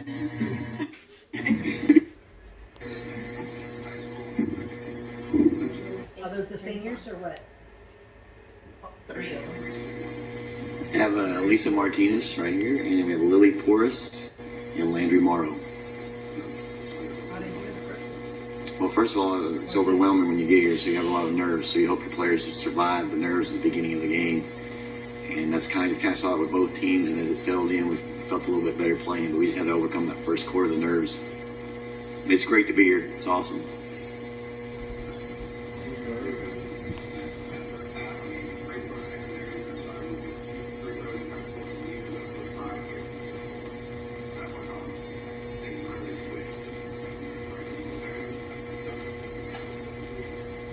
Are those the seniors or what? Three of them. We have Lisa Martinez right here, and we have Lily Porras and Landry Morrow. Well, first of all, it's overwhelming when you get here, so you have a lot of nerves. So you hope your players just survive the nerves at the beginning of the game, and that's kind of saw it with both teams. And as it settled in, we felt a little bit better playing, but we just had to overcome that first quarter of the nerves. It's great to be here. It's awesome.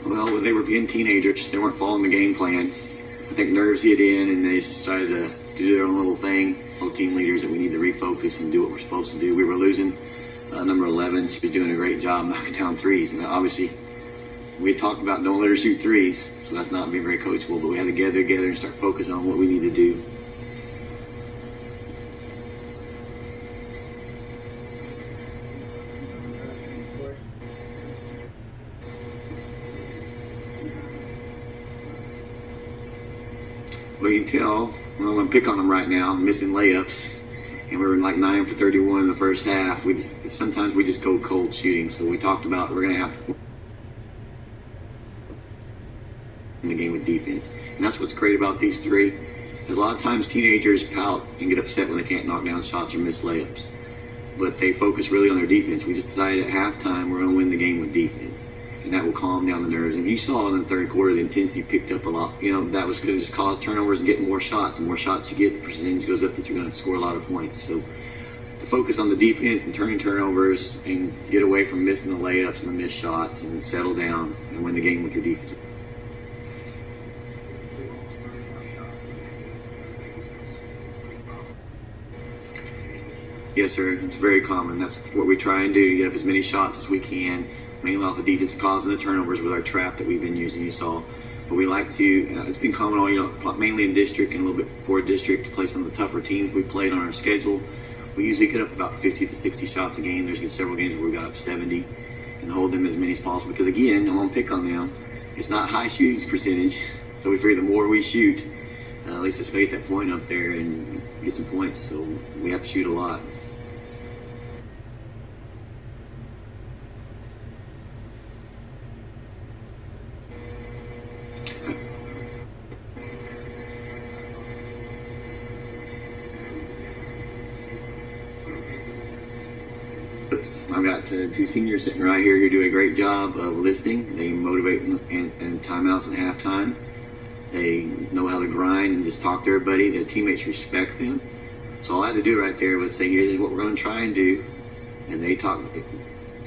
Well, when they were being teenagers, they weren't following the game plan. I think nerves hit in, and they just decided to do their own little thing. Told team leaders that we need to refocus and do what we're supposed to do. We were losing number 11. She was doing a great job knocking down threes. And obviously, we had talked about don't let her shoot threes, so that's not being very coachable. But we had to gather together and start focusing on what we need to do. Well, you can tell, I'm going to pick on them right now, missing layups. And we were like 9 for 31 in the first half. Sometimes we just go cold shooting. So we talked about we're going to have to in the game with defense. And that's what's great about these three. Because a lot of times teenagers pout and get upset when they can't knock down shots or miss layups. But they focus really on their defense. We just decided at halftime we're going to win the game with defense. And that will calm down the nerves. And you saw in the third quarter, the intensity picked up a lot. You know, that was going to just cause turnovers and get more shots. The more shots you get, the percentage goes up that you're going to score a lot of points. So to focus on the defense and turning turnovers and get away from missing the layups and the missed shots and settle down and win the game with your defense. Yes, sir. It's very common. That's what we try and do. Get up as many shots as we can. Mainly off the defense causing the turnovers with our trap that we've been using, you saw. But we like to, it's been common all, mainly in district and a little bit before district to play some of the tougher teams we played on our schedule. We usually get up about 50 to 60 shots a game. There's been several games where we got up 70 and hold them as many as possible. Because again, I won't pick on them. It's not high shooting percentage. So we figure the more we shoot, at least let's get that point up there and get some points. So we have to shoot a lot. I've got two seniors sitting right here who do a great job of listening. They motivate in timeouts and halftime. They know how to grind and just talk to everybody. Their teammates respect them. So all I had to do right there was say, here's what we're going to try and do. And they talk,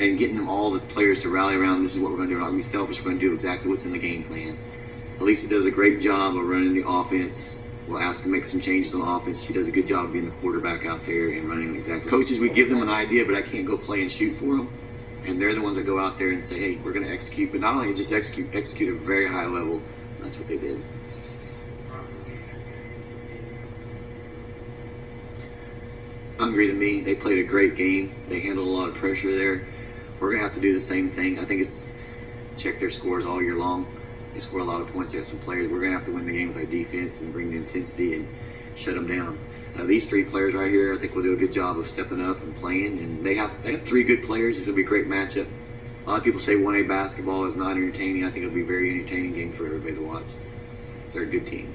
and getting them all the players to rally around, this is what we're going to do. We're not going to be selfish. We're going to do exactly what's in the game plan. Lisa does a great job of running the offense. We'll ask to make some changes on the offense. She does a good job of being the quarterback out there and running exactly. Coaches, we give them an idea, but I can't go play and shoot for them. And they're the ones that go out there and say, hey, we're going to execute. But not only just execute at a very high level. That's what they did. Hungry to me. They played a great game. They handled a lot of pressure there. We're going to have to do the same thing. I think it's check their scores all year long. They score a lot of points. They have some players. We're going to have to win the game with our defense and bring the intensity and shut them down. These three players right here, I think will do a good job of stepping up and playing. And they have three good players. It's going to be a great matchup. A lot of people say 1A basketball is not entertaining. I think it'll be a very entertaining game for everybody to watch. They're a good team.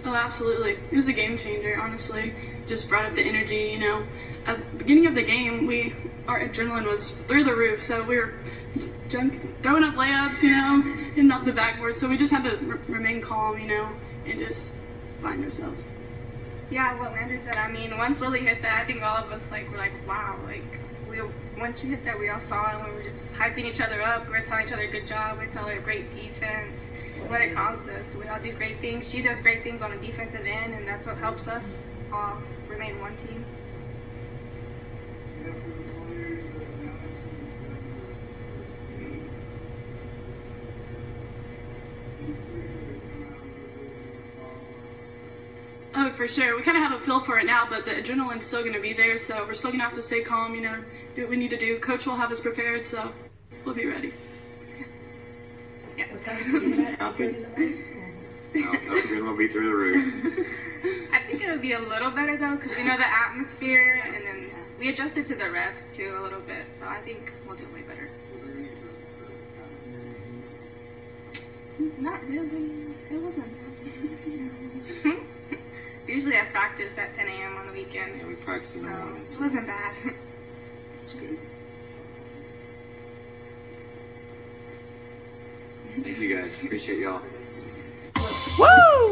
Oh, absolutely. It was a game changer, honestly. Just brought up the energy, you know. At the beginning of the game, our adrenaline was through the roof, so we were throwing up layups, you know, hitting off the backboard. So we just had to remain calm, you know, and just find ourselves. Yeah, what Landry said. I mean, once Lily hit that, I think all of us were like, wow. Once she hit that, we all saw it, and we were just hyping each other up. We were telling each other good job. We tell her great defense. What it caused us. We all do great things. She does great things on the defensive end, and that's what helps us all remain one team. for sure. We kind of have a feel for it now, but the adrenaline's still going to be there, so we're still going to have to stay calm, you know, do what we need to do. Coach will have us prepared, so we'll be ready. What time is it? Adrenaline will be through the roof. I think it'll be a little better though, because we know the atmosphere, and then we adjusted to the refs too a little bit, so I think we'll do way better. Not really. It wasn't bad. Usually I practice at 10 a.m. on the weekends. Yeah, we practice in the morning. It wasn't bad. It's good. Thank you guys. Appreciate y'all. Woo!